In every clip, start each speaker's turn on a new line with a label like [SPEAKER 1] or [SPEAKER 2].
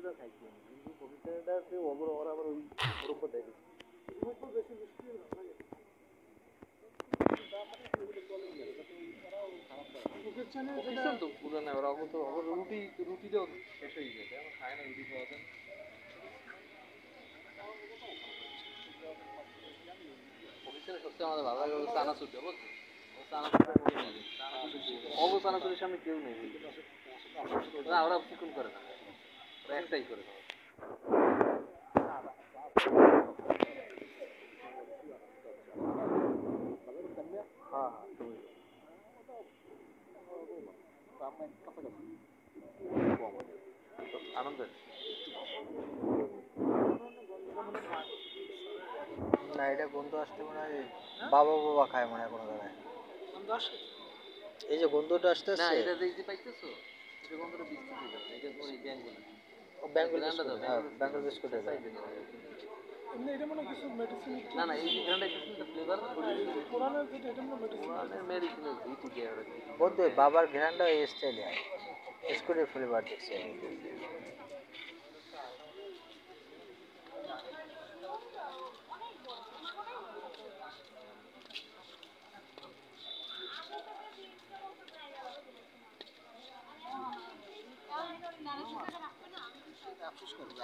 [SPEAKER 1] তো পুরানো ওরা তো রুটিটাও শেষ হয়ে গেছে, এখন খায় না রুটি খাওয়া যায়। সবচেয়ে আমাদের ভালো লাগে চানাচুর, বুঝছো? চানাচুরের সামনে কেউ নেই না, ওরা চিকন করে না, ওরা একটাই করে। আনন্দের
[SPEAKER 2] না, এটা গন্ধ আসতে মনে হয় বাবা বাবা খায় মনে হয় কোনো জায়গায়। এই যে গন্ধটা আসতে
[SPEAKER 1] না,
[SPEAKER 2] আসছে,
[SPEAKER 1] এটা দেখতে পাইতেছো, এটা গন্ধটা বিস্তার হয়ে যাবে, এটা পরে ব্যাঙ্গল
[SPEAKER 2] বেঙ্গল বিস্কুট, হ্যাঁ বেঙ্গল বিস্কুটের
[SPEAKER 1] না না, এই গ্রান্ডা কিছু ফ্লেভার পুরানের মেডিসিনের ভিটি দিয়ে ওরা
[SPEAKER 2] বলতে বাবার ঘ্রাণটা এই স্টাইলে বিস্কুটের ফ্লেভার দেখছি আমি।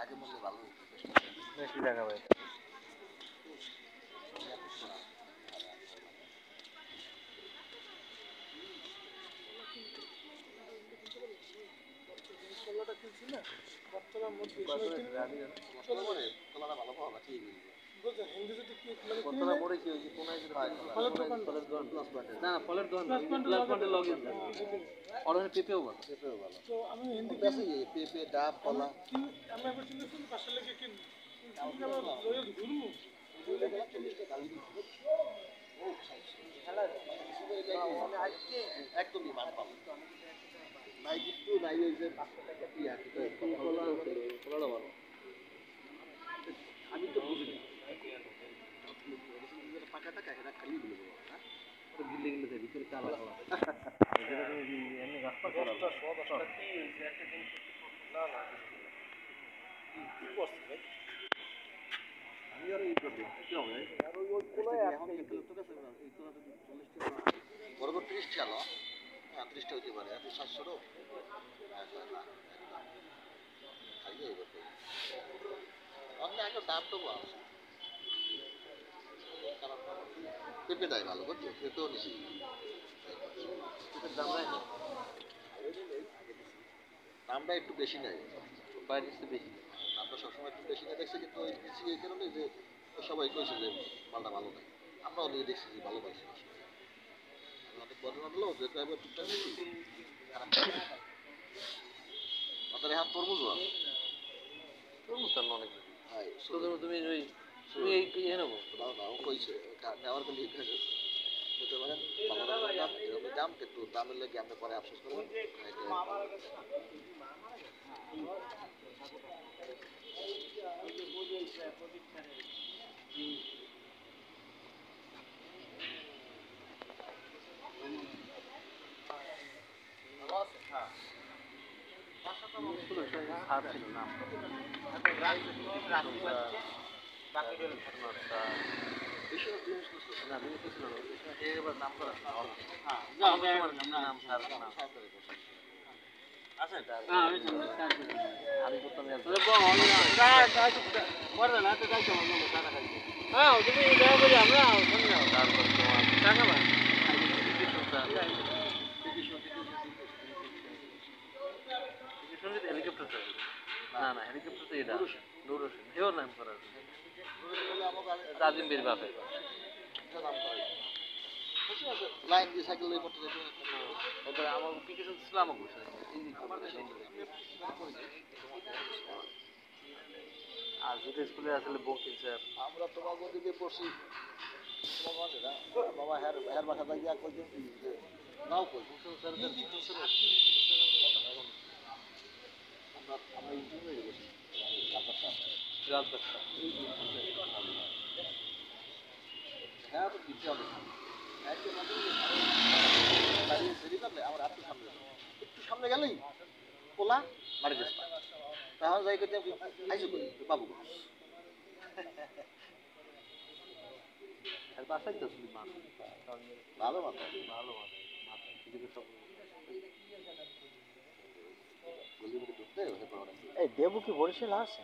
[SPEAKER 1] আগে বললে ভালো হতো,
[SPEAKER 2] বেশি টাকা ভাই।
[SPEAKER 1] ফলের পেঁপেও ভালো, পেঁপে ডাব কলা একদমই মান পাবো নাই, কিন্তু নাই ওই যে 500 টাকা ভালো। আমি তো বুঝি না পাকা টাকা এটা খালি দিলে গিলে গিলে ভিতরে চালা খাওয়া এমনি গাছ পাকা আমি আর এই করবো কি হবে আর ওই এখন লোক আছে এই তো 40 টাকা বরাবর 30 টাকা 30 টা হইতে পারে আর 700 টাকা খাইয়ে এই করতে অন্য একটা দাম তো আছে। পেঁপে দেয় ভালো, বুঝছো? পেঁপেও নিছি, পেঁপের দামটা একটু বেশি নেয়, বাইরে বেশি দামটা সবসময় একটু বেশি নেয় দেখছি, কিন্তু ওই নিচি এই কারণে যে সবাই কইছে যে মালটা ভালো নাই, আমরাও নিয়ে দেখছি যে ভালো পাইছি, অনেক বদনা হলো যে এবার টুকটা নিয়েছি আমাদের এখন তরমুজ আছে, তরমুজ তো অনেক তুমি ওই তুমি এই ইয়ে নেবো না, ও কইছে নেওয়ার কোনো নিতে পারেন, ভালো দাম এরকম দাম, কিন্তু দামের লেগে আপনি পরে আফসোস করবেন। আজিমের বাপে লাইন দিয়ে সাইকেল করতে এবার আমার পিকেশন ছিল আমার আর যেটা স্কুলে আসলে বকিল স্যার আমরা তোমাকে দিকে পড়ছি, বাবা হ্যার হ্যার বাসা গিয়া কইছেন যে নাও কই স্যার আমরা ইঞ্জিনিয়ার গেছি হ্যাঁ তো দিতে হবে আমার একটু সামনে গেলেই পোলা বাড়ি যেতে তাহলে যাই করতে আইসো করি বাবু
[SPEAKER 3] আর বাসায় তো শুধু মাছ
[SPEAKER 1] ভালো মাথা
[SPEAKER 3] ভালো মাছ মাছ এদিকে সব
[SPEAKER 1] গলি গলি ঢুকতে হয়ে পড়ে
[SPEAKER 2] এই দেবু কি বরিশাল আছে?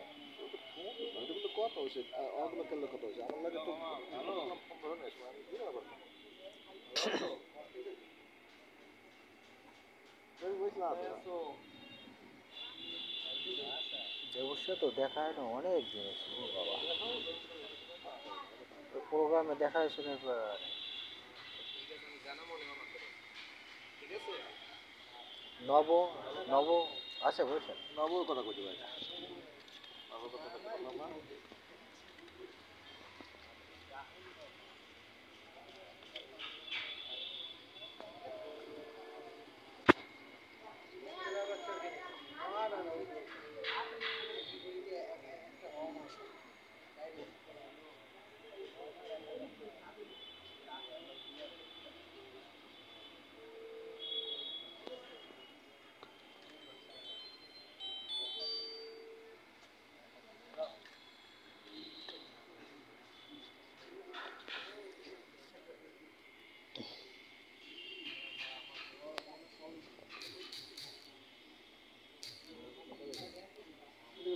[SPEAKER 1] এটা কিন্তু কত হয়েছে অগুলো কেন কত হয়েছে আমার লাগে তো ভালো ধরনের আমি বুঝতে পারছি
[SPEAKER 2] দেবুর সাথে তো দেখা হয় না অনেক জিনিস ও বাবা, প্রোগ্রামে দেখা হয়েছিল একবার। নব নব আছে বলছেন?
[SPEAKER 1] নবর কথা কইতে ভাই নবর কথা কইতে পারলাম না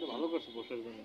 [SPEAKER 3] ভালো করছে বসার জন্য।